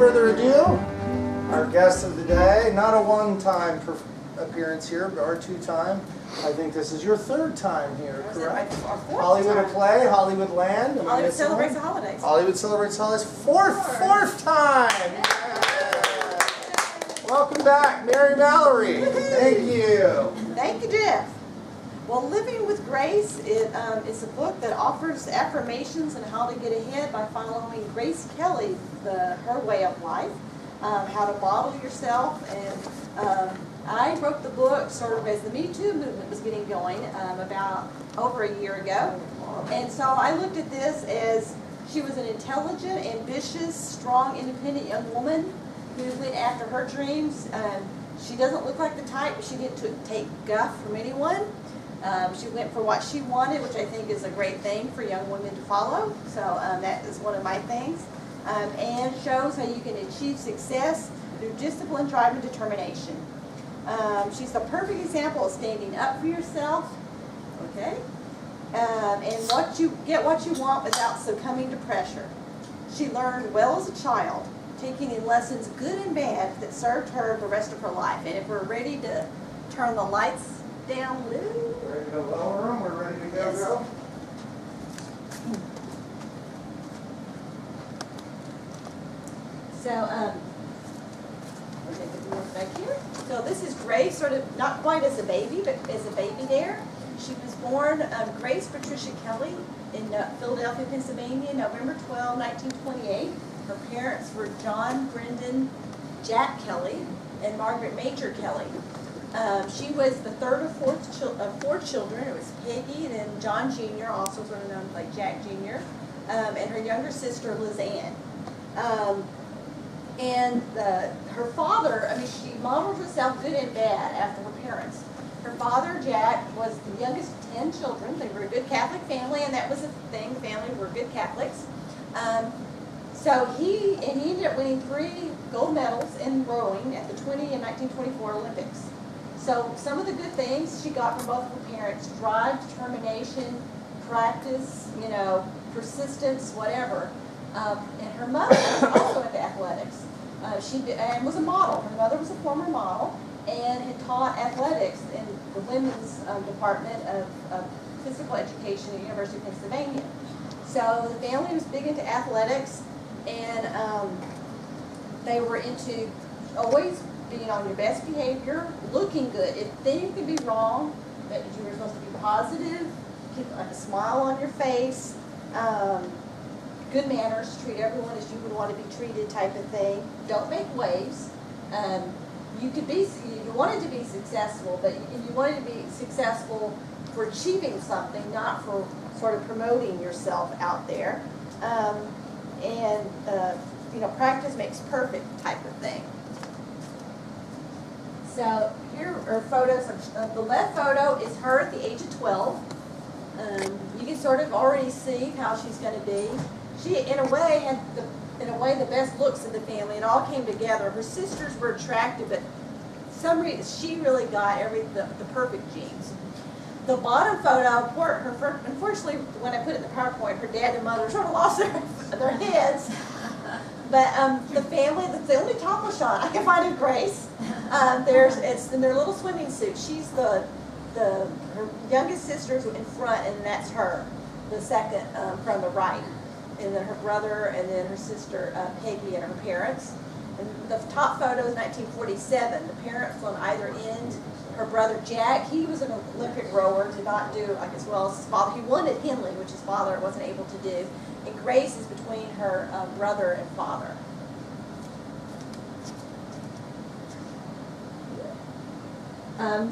further ado, our guest of the day, not a one-time appearance here, or two-time. I think this is your third time here, correct? Hollywood at Play, Hollywood Land. Hollywood celebrates the holidays. Hollywood celebrates holidays. Fourth time! Yeah. Welcome back, Mary Mallory. Thank you. Thank you, Jeff. Well, Living with Grace is a book that offers affirmations on how to get ahead by following Grace Kelly, her way of life, how to model yourself. And I wrote the book sort of as the Me Too movement was getting going about over a year ago. And so I looked at this as she was an intelligent, ambitious, strong, independent young woman who went after her dreams. She doesn't look like the type, but she didn't take guff from anyone. She went for what she wanted, which I think is a great thing for young women to follow. So that is one of my things. And shows how you can achieve success through discipline, drive, and determination. She's the perfect example of standing up for yourself, okay? And get what you want without succumbing to pressure. She learned well as a child, taking in lessons good and bad that served her the rest of her life. And if we're ready to turn the lights down low. Ready to go lower them? We're ready to go, Yes. girl? So, we're going to look back here. So this is Grace, sort of not quite as a baby, but as a baby there. She was born Grace Patricia Kelly in Philadelphia, Pennsylvania, November 12, 1928. Her parents were John Brendan Jack Kelly and Margaret Major Kelly. She was the third of four children. It was Peggy and then John Jr., also sort of known like Jack Jr., and her younger sister, Liz Ann. Her father, she modeled herself good and bad after her parents. Her father, Jack, was the youngest of 10 children. They were a good Catholic family, and that was the thing. The family were good Catholics. So he ended up winning 3 gold medals in rowing at the 20 and 1924 Olympics. So some of the good things she got from both of her parents: drive, determination, practice, persistence, whatever. And her mother was also into athletics. She was a model. Her mother was a former model and had taught athletics in the women's department of physical education at the University of Pennsylvania. So the family was big into athletics, and they were into always being on your best behavior, looking good. If things could be wrong, that you were supposed to be positive, keep a smile on your face, good manners, treat everyone as you would want to be treated type of thing. Don't make waves. You wanted to be successful, but you wanted to be successful for achieving something, not for sort of promoting yourself out there. Practice makes perfect type of thing. So here are photos. The left photo is her at the age of 12. You can sort of already see how she's going to be. She, in a way, had the best looks in the family. It all came together. Her sisters were attractive, but for some reason she really got the perfect genes. The bottom photo, unfortunately, when I put it in the PowerPoint, her dad and mother sort of lost their heads. But the family, that's the only topless shot I can find of Grace. It's in their little swimming suit. She's her youngest sister's in front, and that's her, the second from the right. And then her brother, and then her sister Peggy, and her parents. And the top photo is 1947. The parents on either end. Her brother Jack, he was an Olympic rower, did not do as well as his father. He won at Henley, which his father wasn't able to do. And Grace is between her brother and father.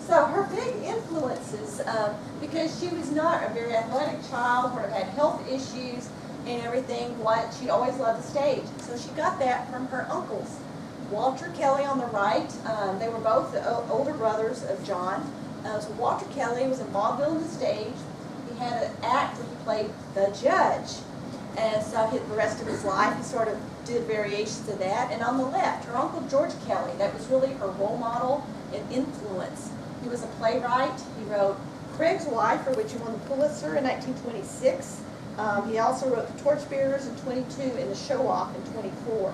So her big influences, because she was not a very athletic child, or had health issues and everything, she always loved the stage. So she got that from her uncles. Walter Kelly on the right, they were both the older brothers of John. So Walter Kelly was in vaudeville on the stage. He had an act where he played the judge. And so the rest of his life, he sort of did variations of that. And on the left, her uncle George Kelly, that was really her role model and influence. He was a playwright. He wrote Craig's Wife, for which he won the Pulitzer in 1926. He also wrote The Torchbearers in 22 and The Show Off in 24.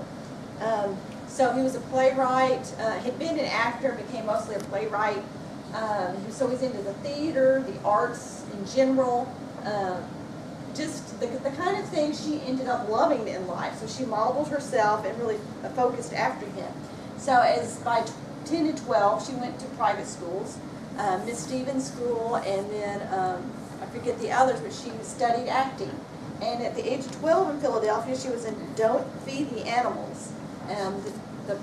So he was a playwright, had been an actor, became mostly a playwright. So he's into the theater, the arts in general, just the kind of thing she ended up loving in life. So she modeled herself and really focused after him. So as by 10 to 12, she went to private schools, Miss Stevens School, and then I forget the others, but she studied acting. And at the age of 12 in Philadelphia, she was in Don't Feed the Animals. The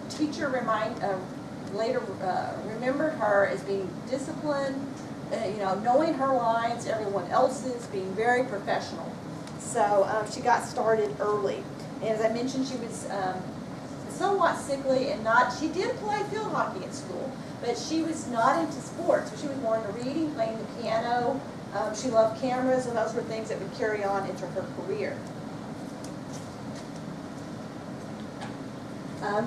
teacher later remembered her as being disciplined, knowing her lines, everyone else's, being very professional. So she got started early. And as I mentioned, she was somewhat sickly and she did play field hockey at school, but she was not into sports. So she was more into reading, playing the piano. She loved cameras, and those were things that would carry on into her career.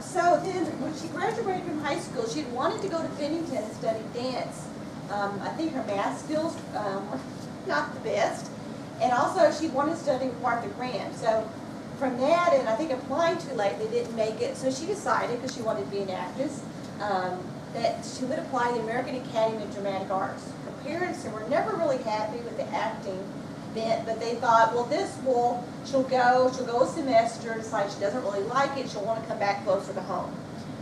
So then, when she graduated from high school, she had wanted to go to Bennington and study dance. I think her math skills were not the best. And also, she wanted to study with Martha Graham. So from that, and I think applying too late, they didn't make it. So she decided, because she wanted to be an actress, that she would apply to the American Academy of Dramatic Arts. Her parents were never really happy with the acting bent, but they thought, well, she'll go a semester, decide she doesn't really like it, she'll want to come back closer to home.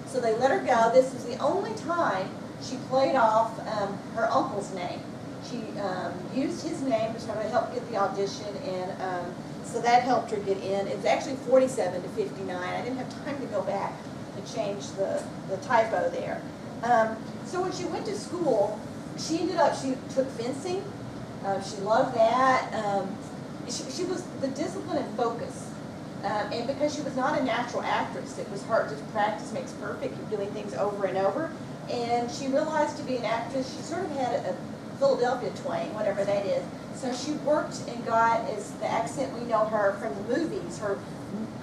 So they let her go. This was the only time she played off her uncle's name. She used his name to try to help get the audition, and so that helped her get in. It's actually 47 to 59. I didn't have time to go back and change the typo there. So when she went to school, she took fencing. She loved that. She was the discipline and focus. And because she was not a natural actress, it was hard. Just practice makes perfect. You're doing things over and over. And she realized to be an actress, she sort of had a Philadelphia twang, whatever that is. So she worked and got, as the accent we know her from the movies, her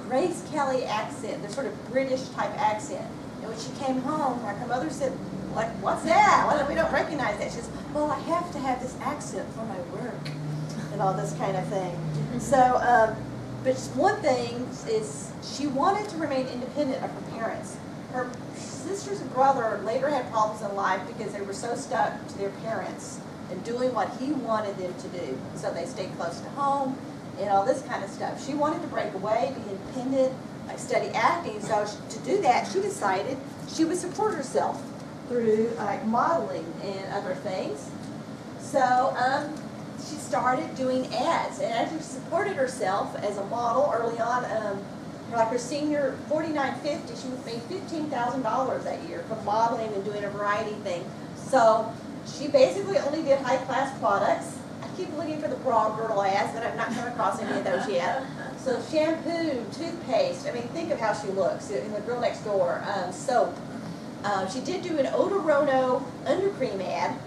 Grace Kelly accent, the sort of British type accent. And when she came home, like her mother said, like, what's that? Well, we don't recognize that. She says, well, I have to have this accent for my work and all this kind of thing. So, but one thing is she wanted to remain independent of her parents. Her sisters and brother later had problems in life because they were so stuck to their parents and doing what he wanted them to do. So they stayed close to home and all this kind of stuff. She wanted to break away, be independent, like study acting. So to do that, she decided she would support herself through modeling and other things. So she started doing ads and actually supported herself as a model early on. Like her senior 4950, she made $15,000 that year from modeling and doing a variety thing. So she basically only did high-class products. I keep looking for the bra girdle ads, but I've not come across any of those yet. So shampoo, toothpaste, I mean, think of how she looks in The Girl Next Door, soap. She did do an Odorono undercream ad,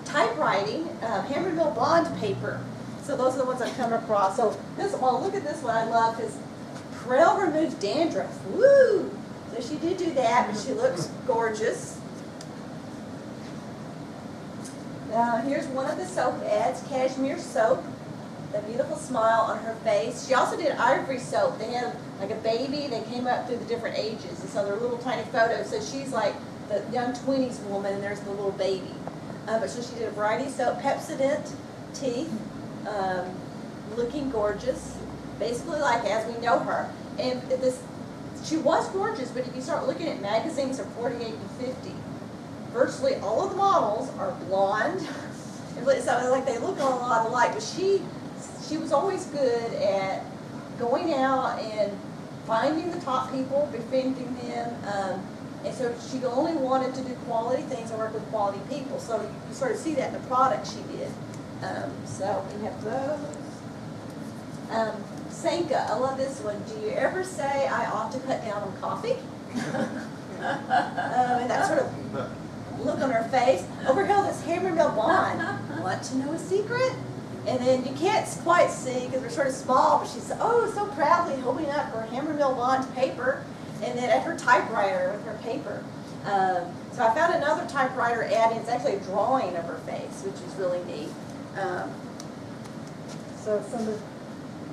typewriting, Hammer Mill bond paper. So those are the ones I've come across. So look at this one I love, because Prel removes dandruff. Woo! So she did do that, but she looks gorgeous. Here's one of the soap ads, Cashmere soap. The beautiful smile on her face. She also did Ivory soap. They had like a baby. They came up through the different ages, and so they're little tiny photos. So she's like the young 20s woman, and there's the little baby. But so she did a variety of soap, Pepsodent teeth, looking gorgeous, basically like as we know her. And she was gorgeous, but if you start looking at magazines of 48 to 50, virtually all of the models are blonde. So like they look a lot alike, but she was always good at going out and finding the top people, befriending them, and so she only wanted to do quality things and work with quality people. So you sort of see that in the product she did. So we have those. Sanka, I love this one. Do you ever say I ought to cut down on coffee? And that sort of look on her face. Over here, this Hammer Mill bond. Want to know a secret? And then you can't quite see because they're sort of small, but she's so proudly holding up her Hammer Mill bond paper, and then at her typewriter with her paper. So I found another typewriter ad, and it's actually a drawing of her face, which is really neat. So some of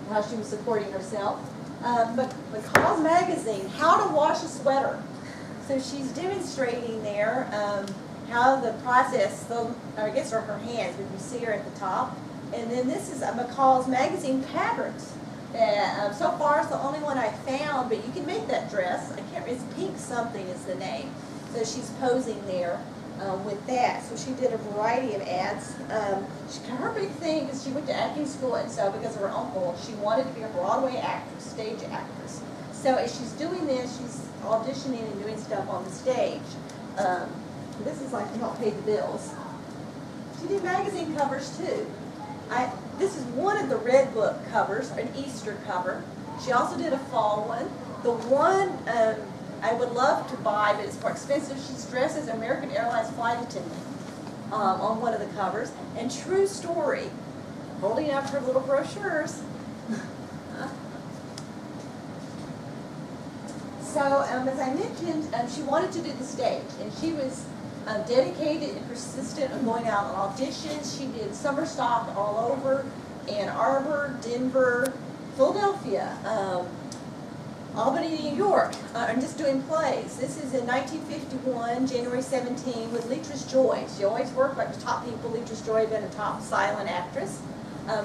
how she was supporting herself. McCall's Magazine, How to Wash a Sweater. So she's demonstrating there how the process, I guess are her hands, but you see her at the top. And then this is McCall's Magazine patterns. So far it's the only one I found, but you can make that dress. I can't, it's Pink something is the name. So she's posing there with that. So she did a variety of ads. Her big thing is she went to acting school, and so because of her uncle, she wanted to be a Broadway actress, stage actress. So as she's doing this, she's auditioning and doing stuff on the stage. This is like to help pay the bills. She did magazine covers too. This is one of the Red Book covers, an Easter cover. She also did a fall one. The one I would love to buy, but it's more expensive, she's dressed as an American Airlines flight attendant on one of the covers. And true story, holding up her little brochures. So as I mentioned, she wanted to do the stage, and she was dedicated and persistent on going out on auditions. She did summer stock all over Ann Arbor, Denver, Philadelphia, Albany, New York, and just doing plays. This is in 1951, January 17, with Leatrice Joy. She always worked like the top people. Leatrice Joy had been a top silent actress.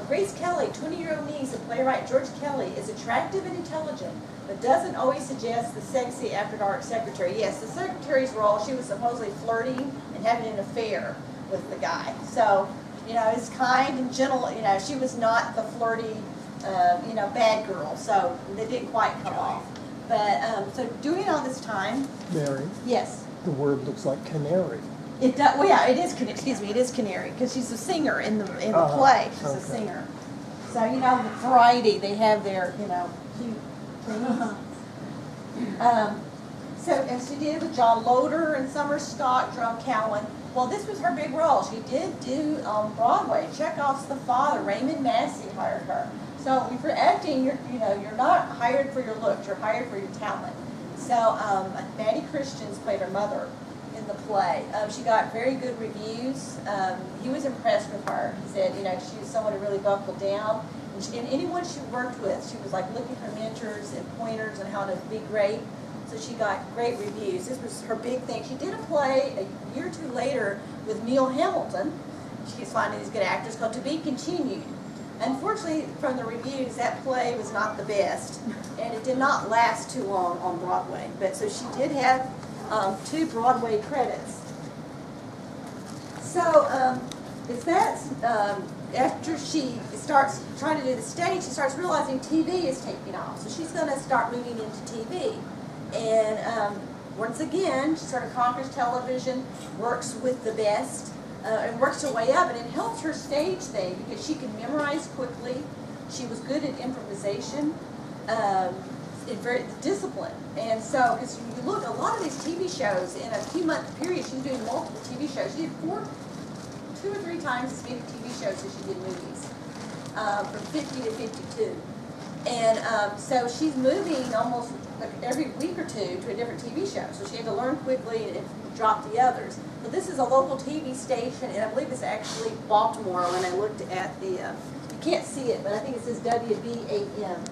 Grace Kelly, 20-year-old niece of playwright George Kelly, is attractive and intelligent, but doesn't always suggest the sexy after-dark secretary. Yes, the secretary's role, she was supposedly flirting and having an affair with the guy. So, you know, it's kind and gentle. You know, she was not the flirty, you know, bad girl. So they didn't quite come off. But so doing all this time. Mary. Yes. The word looks like canary. It does. Well, yeah, it is. Excuse me, it is canary because she's a singer in the play. She's a singer. So you know, the variety they have their cute things. So and she did with John Loder and Summer Stock, Drum Cowan. Well, this was her big role. She did do Broadway. Chekhov's The Father. Raymond Massey hired her. So if you're acting, you're not hired for your looks. You're hired for your talent. So Maddie Christians played her mother in the play. She got very good reviews. He was impressed with her. He said, she was someone who really buckled down. And anyone she worked with, she was like looking for mentors and pointers on how to be great. So she got great reviews. This was her big thing. She did a play a year or two later with Neil Hamilton. She's finding these good actors, called To Be Continued. Unfortunately, from the reviews, that play was not the best, and it did not last too long on Broadway. But so she did have 2 Broadway credits. So it's that after she starts trying to do the stage, she starts realizing TV is taking off. So she's going to start moving into TV. And once again, she sort of conquers television, works with the best, and works her way up. And it helps her stage thing because she can memorize quickly. She was good at improvisation. And very disciplined. And so, because you look, a lot of these TV shows, in a few month period, she's doing multiple TV shows. She did 2 or 3 times as many TV shows as she did movies, from 50 to 52. And so she's moving almost every week or 2 to a different TV show. So she had to learn quickly and drop the others. But this is a local TV station, and I believe it's actually Baltimore when I looked at the, you can't see it, but I think it says WBAM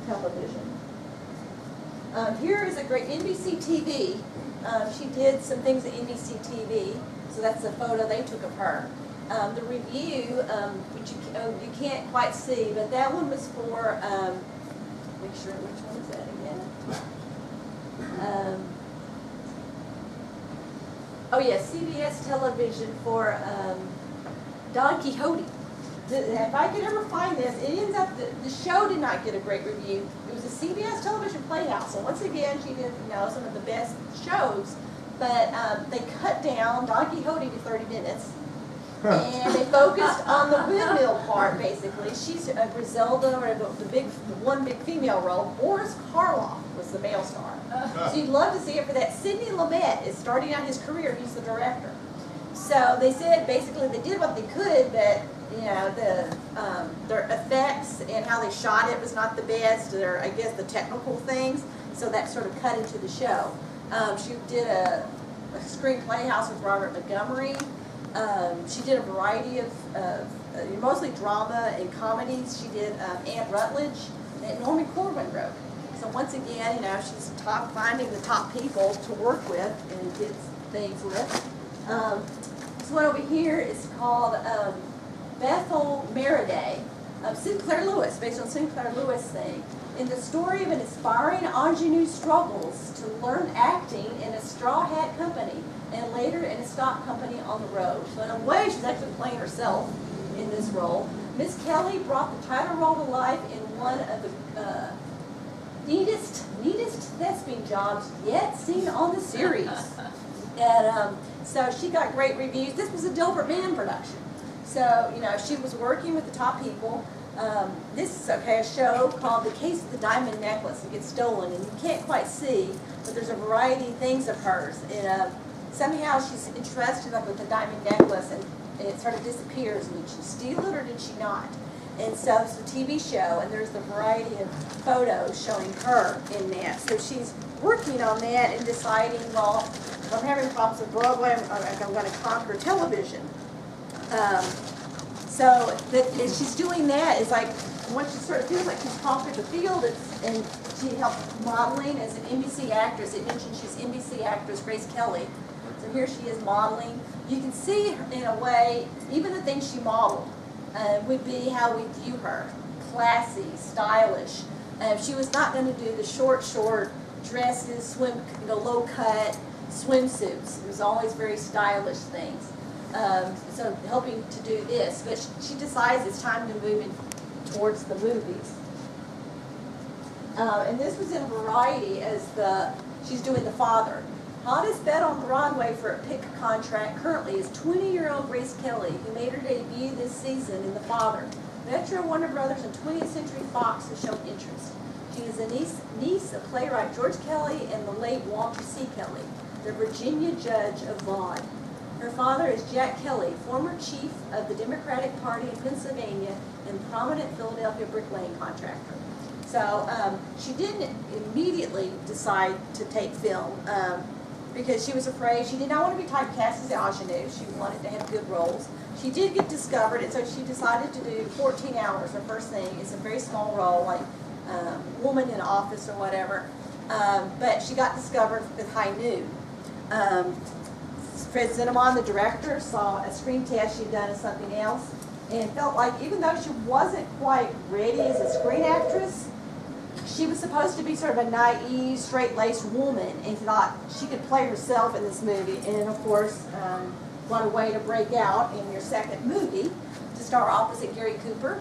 television. Here is a great NBC TV. She did some things at NBC TV, so that's a photo they took of her. The review, which you can't quite see, but that one was for, make sure, which one is that again? Oh yeah, CBS television for Don Quixote. If I could ever find this, it ends up, the show did not get a great review. It was a CBS television playhouse, so once again, she did some of the best shows, but they cut down Don Quixote to 30 minutes, and they focused on the windmill part, basically. She's Griselda, or the one big female role. Boris Karloff was the male star. So you'd love to see it for that. Sidney Lumet is starting out his career. He's the director. So they said basically they did what they could, but their effects and how they shot it was not the best, or I guess the technical things, so that sort of cut into the show. She did a screen playhouse with Robert Montgomery. She did a variety of mostly drama and comedies. She did Aunt Rutledge that Norman Corwin wrote. So once again, you know, she's finding the top people to work with and get things with. This one over here is called Bethel Meriday of Sinclair Lewis, based on Sinclair Lewis thing. In the story of an aspiring ingenue struggles to learn acting in a straw hat company and later in a stock company on the road. So in a way, she's actually playing herself in this role. Miss Kelly brought the title role to life in one of the neatest thespian jobs yet seen on the series. And so she got great reviews. This was a Dilbert Mann production. So, you know, she was working with the top people. This is a show called The Case of the Diamond Necklace. It gets stolen, and you can't quite see, but there's a variety of things of hers. And somehow she's interested with the diamond necklace, and it sort of disappears. And did she steal it or did she not? And so it's a TV show, and there's the variety of photos showing her in that. So she's working on that and deciding, well, if I'm having problems with Broadway, I'm going to conquer television. So as she's doing that, it's like, once she sort of feels like she's conquered the field, and she helped modeling as an NBC actress. It mentioned she's NBC actress Grace Kelly. So here she is modeling. You can see, in a way, even the things she modeled would be how we view her. Classy, stylish. She was not going to do the short dresses, low-cut swimsuits. It was always very stylish things. So helping to do this, but she decides it's time to move in towards the movies. And this was in Variety as she's doing the father. Hottest bet on Broadway for a pick contract currently is 20-year-old Grace Kelly, who made her debut this season in The Father. Metro, Warner Brothers, and 20th Century Fox have shown interest. She is a niece of playwright George Kelly and the late Walter C. Kelly, the Virginia judge of Vaughan. Her father is Jack Kelly, former chief of the Democratic Party in Pennsylvania and prominent Philadelphia bricklaying contractor. So she didn't immediately decide to take film because she was afraid. She did not want to be typecast as ingenue. She wanted to have good roles. She did get discovered, and so she decided to do 14 Hours. Her first thing is a very small role, like woman in office or whatever. But she got discovered with High Noon. Fred Zinnemann, the director, saw a screen test she'd done as something else and felt like even though she wasn't quite ready as a screen actress, she was supposed to be sort of a naive, straight-laced woman and thought she could play herself in this movie. And, of course, what a way to break out in your second movie, to star opposite Gary Cooper.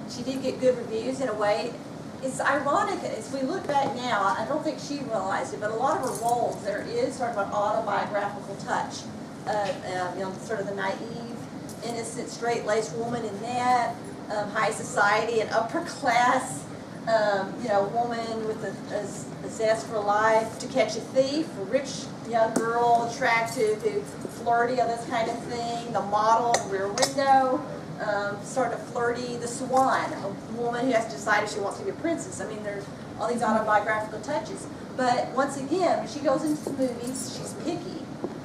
She did get good reviews in a way. It's ironic, as we look back now, I don't think she realized it, but a lot of her roles, there is sort of an autobiographical touch. Sort of the naive, innocent, straight-laced woman in that, high society and upper class, woman with a zest for life, To Catch a Thief, a rich young girl, attractive, flirty, this kind of thing, the model, Rear Window. Sort of flirty, The Swan, a woman who has to decide if she wants to be a princess. I mean, there's all these autobiographical touches. But once again, when she goes into the movies, she's picky.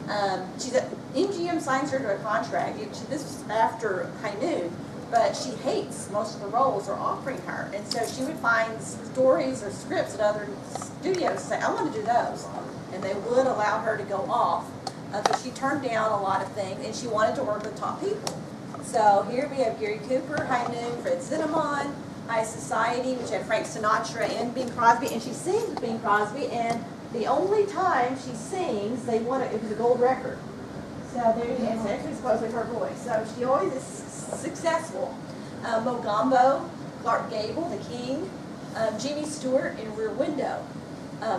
MGM signs her to a contract. This was after High Noon, but she hates most of the roles they're offering her. And so she would find stories or scripts at other studios and say, I want to do those. And they would allow her to go off. But she turned down a lot of things, and she wanted to work with top people. So here we have Gary Cooper, High Noon, Fred Zinnemann, High Society, which had Frank Sinatra and Bing Crosby, and she sings with Bing Crosby, and the only time she sings, it was a gold record. So there you go, it's actually supposedly her voice. So she always is successful. Mogambo, Clark Gable, The King, Jimmy Stewart in Rear Window,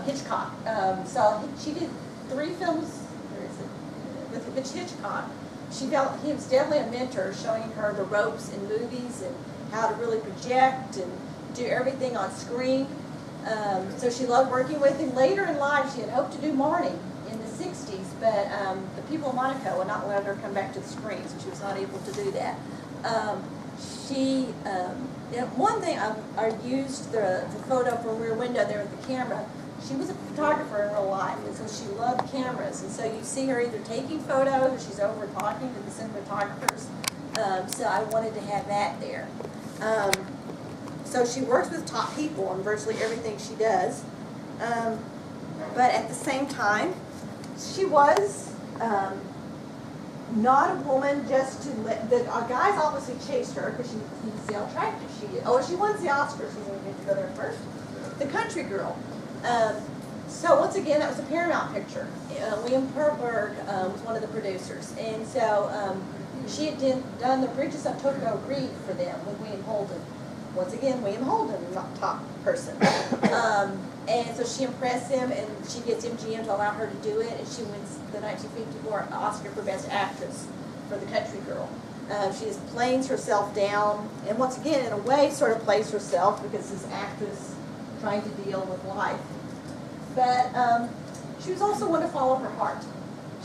Hitchcock. So she did 3 films, with Hitchcock. He was definitely a mentor, showing her the ropes in movies and how to really project and do everything on screen. So she loved working with him. Later in life, she had hoped to do Marnie in the 60s, but the people of Monaco would not let her come back to the screen, so she was not able to do that. One thing, I used the photo from Rear Window there with the camera. She was a photographer in real life, and so she loved cameras. And so you see her either taking photos or she's over talking to the cinematographers. So I wanted to have that there. So she works with top people on virtually everything she does. But at the same time, she was not a woman just to let, the guys obviously chased her because you can see how attractive she is. Oh, and she won the Oscars, so we get to go there first. The Country Girl. So once again, that was a Paramount picture. William Perberg was one of the producers. And so she had done the Bridges of Tokyo Reed for them with William Holden. Once again, William Holden, not top person. And so she impressed him, and she gets MGM to allow her to do it, and she wins the 1954 Oscar for Best Actress for The Country Girl. She just planes herself down, and once again, in a way, sort of plays herself because this actress trying to deal with life. But she was also one to follow her heart.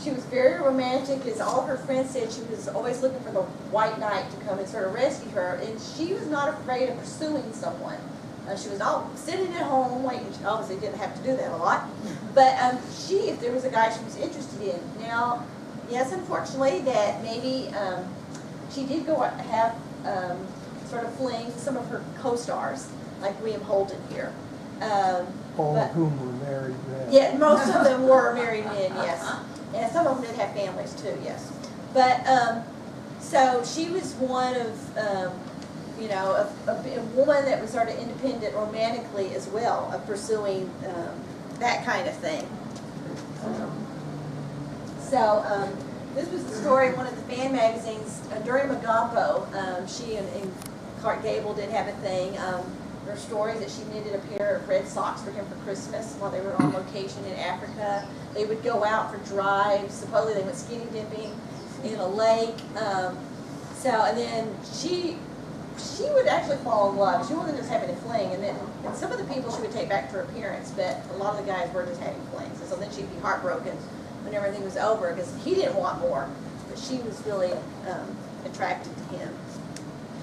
She was very romantic, as all of her friends said. She was always looking for the white knight to come and sort of rescue her, and she was not afraid of pursuing someone. She was not sitting at home waiting. She obviously didn't have to do that a lot. But if there was a guy she was interested in. Now, yes, unfortunately, that maybe she did go have sort of fling with some of her co-stars, like William Holden here. All of whom were married men. Yeah, most of them were married men, yes. And some of them did have families too, yes. But, so she was one of, you know, a woman that was sort of independent romantically as well, of pursuing that kind of thing. This was the story of one of the fan magazines during Magambo. She and Clark Gable did have a thing. There were stories that she knitted a pair of red socks for him for Christmas while they were on location in Africa. They would go out for drives. Supposedly they went skinny dipping in a lake. And then she would actually fall in love. She wasn't just having a fling. And some of the people she would take back to her parents, but a lot of the guys were just having flings. And so then she'd be heartbroken when everything was over because he didn't want more. But she was really attracted to him.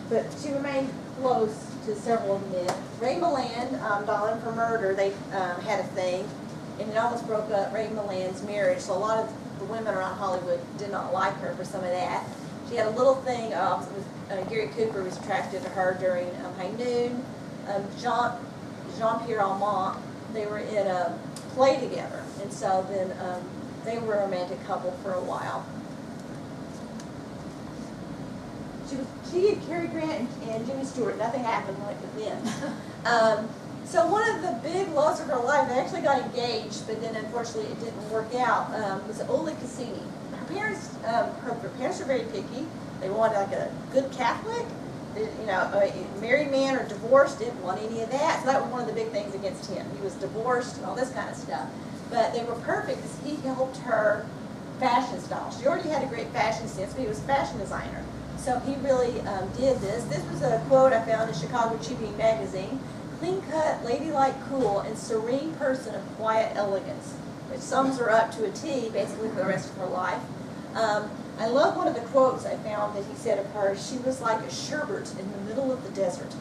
But she remained close to several of the men. Ray Milland, Darling for Murder, they had a thing, and it almost broke up Ray Milland's marriage. So a lot of the women around Hollywood did not like her for some of that. She had a little thing. Gary Cooper was attracted to her during High Noon. Jean-Pierre Almont, they were in a play together, and so then they were a romantic couple for a while. She had Cary Grant and Jimmy Stewart. Nothing happened like with them. So one of the big loves of her life, they actually got engaged, but then unfortunately it didn't work out, was Ola Cassini. Her parents were very picky. They wanted like a good Catholic. You know, a married man or divorced, didn't want any of that. So that was one of the big things against him. He was divorced and all this kind of stuff. But they were perfect because he helped her fashion style. She already had a great fashion sense, but he was a fashion designer. So he really did this. This was a quote I found in Chicago Tribune magazine. Clean-cut, ladylike, cool, and serene person of quiet elegance, which sums her up to a T, basically, for the rest of her life. I love one of the quotes I found that he said of her. She was like a sherbet in the middle of the desert.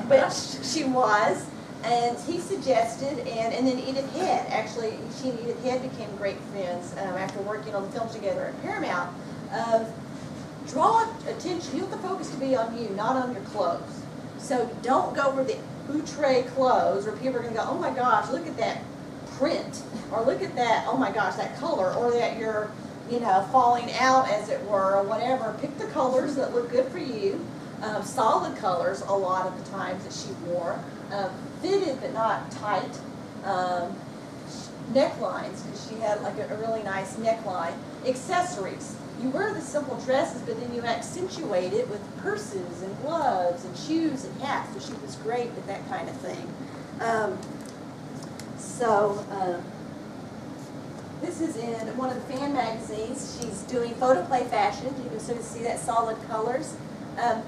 But she was. And he suggested, and then Edith Head, actually, she and Edith Head became great friends after working on the films together at Paramount. Draw attention, you want the focus to be on you, not on your clothes. So don't go for the outre clothes where people are going to go, oh my gosh, look at that print, or look at that, oh my gosh, that color, or that you're, you know, falling out, as it were, or whatever. Pick the colors that look good for you. Solid colors, a lot of the times that she wore. Fitted but not tight. Necklines, because she had like a really nice neckline. Accessories. You wear the simple dresses, but then you accentuate it with purses and gloves and shoes and hats. So she was great with that kind of thing. This is in one of the fan magazines. She's doing photoplay fashion. You can sort of see that solid colors.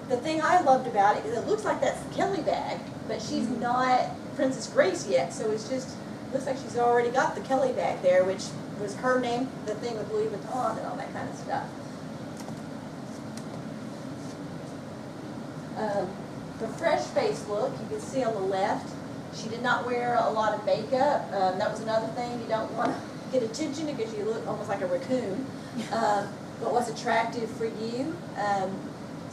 The thing I loved about it is it looks like that's the Kelly bag, but she's not Princess Grace yet. So it's just, looks like she's already got the Kelly bag there, which was her name, the thing with Louis Vuitton and all that kind of stuff. The fresh face look, you can see on the left, she did not wear a lot of makeup. That was another thing. You don't want to get attention because you look almost like a raccoon. But what's attractive for you?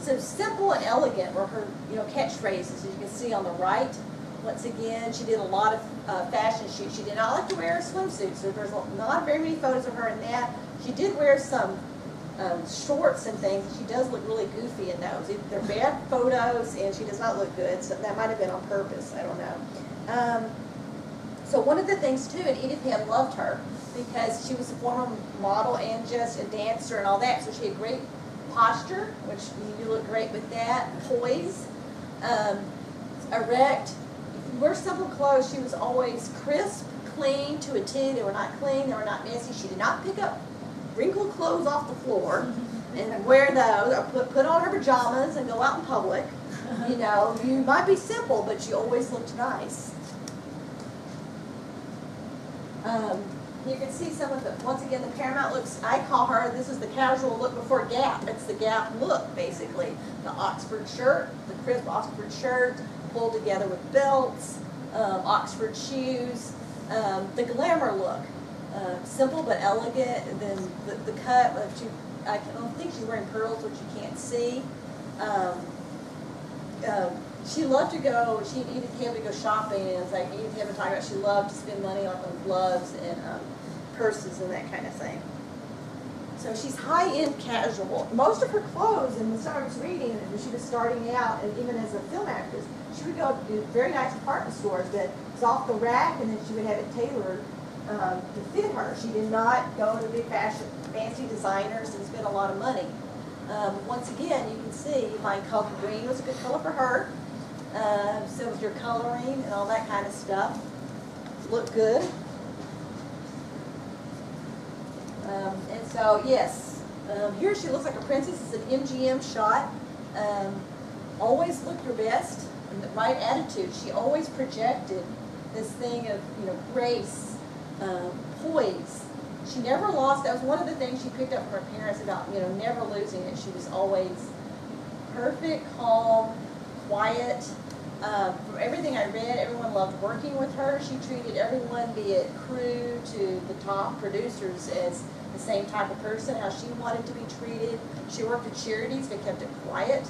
So simple and elegant were her, catchphrases, as you can see on the right. Once again, she did a lot of fashion shoots. She did not like to wear a swimsuit, so there's not very many photos of her in that. She did wear some shorts and things. She does look really goofy in those. They're bad photos, and she does not look good, so that might have been on purpose. I don't know. So one of the things, too, and Edith Head loved her because she was a former model and just a dancer and all that, so she had great posture, which you look great with that, poise, erect. If you wear simple clothes, she was always crisp, clean to a T. They were not clean, they were not messy. She did not pick up wrinkled clothes off the floor and wear those, or put on her pajamas and go out in public. You might be simple, but you always looked nice. You can see some of the, once again, the Paramount looks. I call her, this is the casual look before Gap. It's the Gap look, basically. The Oxford shirt, the crisp Oxford shirt, pulled together with belts, Oxford shoes, the glamour look. Simple but elegant, and then the cut, I don't think she's wearing pearls, which you can't see. She loved to go, Edith Head to go shopping, and it's like Edith Head was talking about, she loved to spend money on gloves and purses and that kind of thing. So she's high-end casual. Most of her clothes, and when I was reading, when she was starting out, and even as a film actress, she would go to very nice department stores that was off the rack, and then she would have it tailored to fit her. She did not go to big fancy designers and spend a lot of money. Once again, you can see my color green was a good color for her. So with your coloring and all that kind of stuff, look good. And so, yes, here she looks like a princess. It's an MGM shot. Always look your best, and the right attitude. She always projected this thing of, grace, poise. She never lost. That was one of the things she picked up from her parents about, never losing it. She was always perfect, calm, quiet. From everything I read, everyone loved working with her. She treated everyone, be it crew to the top producers, as the same type of person, how she wanted to be treated. She worked with charities, but kept it quiet,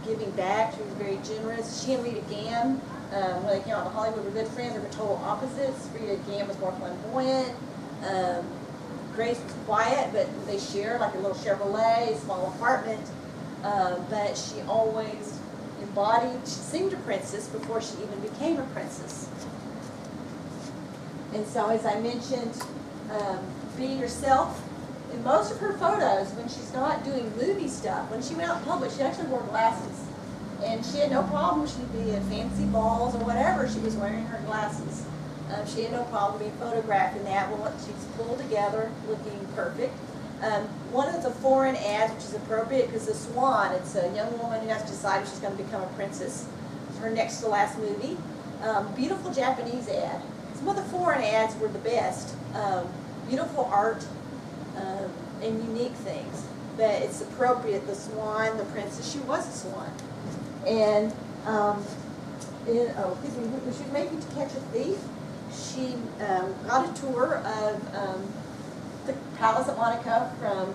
giving back. She was very generous. She and Rita Gam, when they came out to Hollywood, were good friends. They were total opposites. Rita Gam was more flamboyant. Grace was quiet, but they shared like a little Chevrolet, small apartment. But she always embodied, she seemed a princess before she even became a princess. And so, as I mentioned, being herself. In most of her photos, when she's not doing movie stuff, when she went out in public, she actually wore glasses. And she had no problem. She'd be at fancy balls or whatever, she was wearing her glasses. She had no problem being photographed in that. Well, she's pulled together, looking perfect. One of the foreign ads, which is appropriate, because the Swan, it's a young woman who has decided she's going to become a princess. It's her next to last movie. Beautiful Japanese ad. Some of the foreign ads were the best. Beautiful art and unique things. But it's appropriate. The Swan, the princess, she was a swan. And when she was making To Catch a Thief, she got a tour of the Palace at Monaco from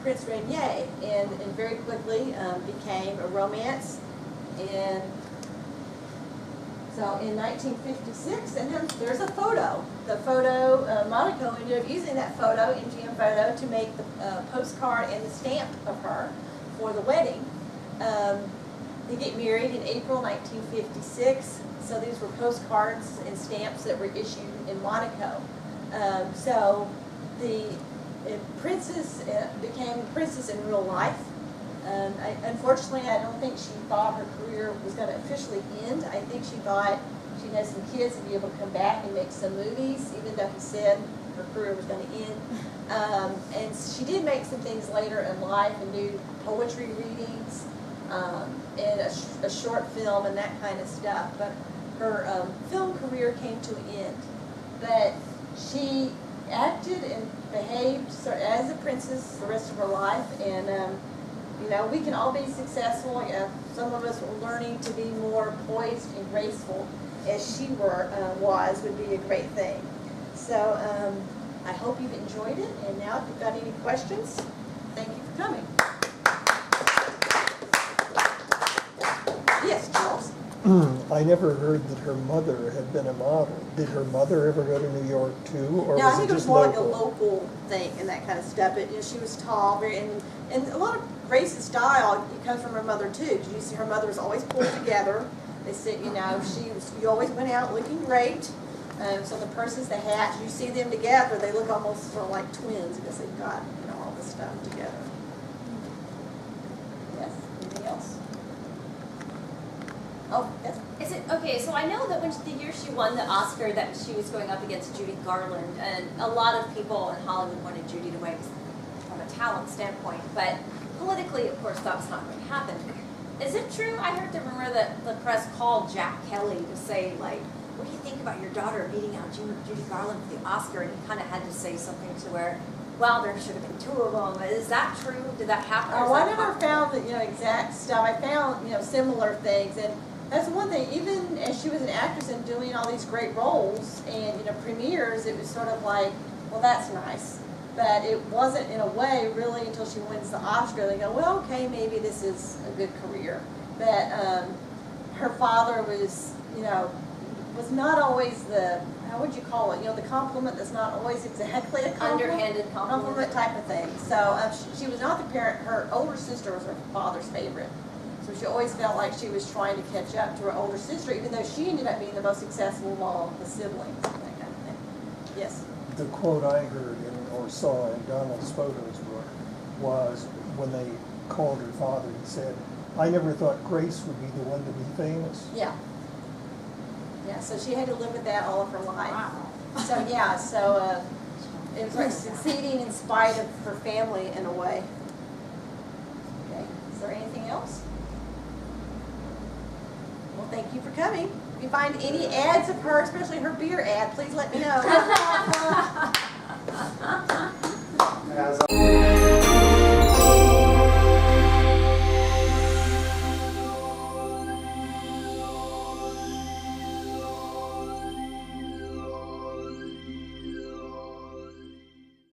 Prince Rainier, and very quickly became a romance. And so in 1956, and then there's a photo. The photo, Monaco ended up using that photo, MGM photo, to make the postcard and the stamp of her for the wedding. They get married in April 1956, so these were postcards and stamps that were issued in Monaco. So the princess became a princess in real life. Unfortunately, I don't think she thought her career was going to officially end. I think she thought she'd have some kids and be able to come back and make some movies, even though he said her career was going to end. And she did make some things later in life and do poetry readings and a short film and that kind of stuff. But her film career came to an end. But she acted and behaved as a princess the rest of her life, and we can all be successful. Some of us are learning to be more poised and graceful as she was would be a great thing. So I hope you've enjoyed it, and now if you've got any questions, thank you for coming. I never heard that her mother had been a model. Did her mother ever go to New York too, or No, I was think it it was just more like a local? local thing and that kind of stuff. But you know, she was tall, and a lot of Grace's style it comes from her mother too. Because you see, her mother was always pulled together. They said, you know, you always went out looking great. So the purses, the hats, you see them together, they look almost sort of like twins because they've got all this stuff together. Yes. Anything else? Oh, yes. Is it okay? So I know that when the year she won the Oscar, that she was going up against Judy Garland, and a lot of people in Hollywood wanted Judy to win from a talent standpoint, but politically, of course, that's not going to happen. Is it true? I heard the rumor that the press called Jack Kelly to say, like, what do you think about your daughter beating out Judy Garland for the Oscar? And he kind of had to say something to where, well, there should have been two of them. Is that true? Did that happen? Oh, I never found the exact stuff. I found similar things, and that's one thing. Even as she was an actress and doing all these great roles and premieres, it was sort of like, well, that's nice, but it wasn't in a way really until she wins the Oscar. They go, well, okay, maybe this is a good career. But her father was, was not always the, how would you call it? The compliment that's not always exactly a compliment. Underhanded compliment Type of thing. So she was not the parent. Her older sister was her father's favorite. So she always felt like she was trying to catch up to her older sister, even though she ended up being the most successful among the siblings, that kind of thing. Yes? The quote I heard or saw in Donald's photos book was when they called her father, he said, I never thought Grace would be the one to be famous. Yeah. Yeah, so she had to live with that all of her life. Wow. So yeah, it was like succeeding in spite of her family in a way. Okay, is there anything else? Well, thank you for coming. If you find any ads of her, especially her beer ad, please let me know. As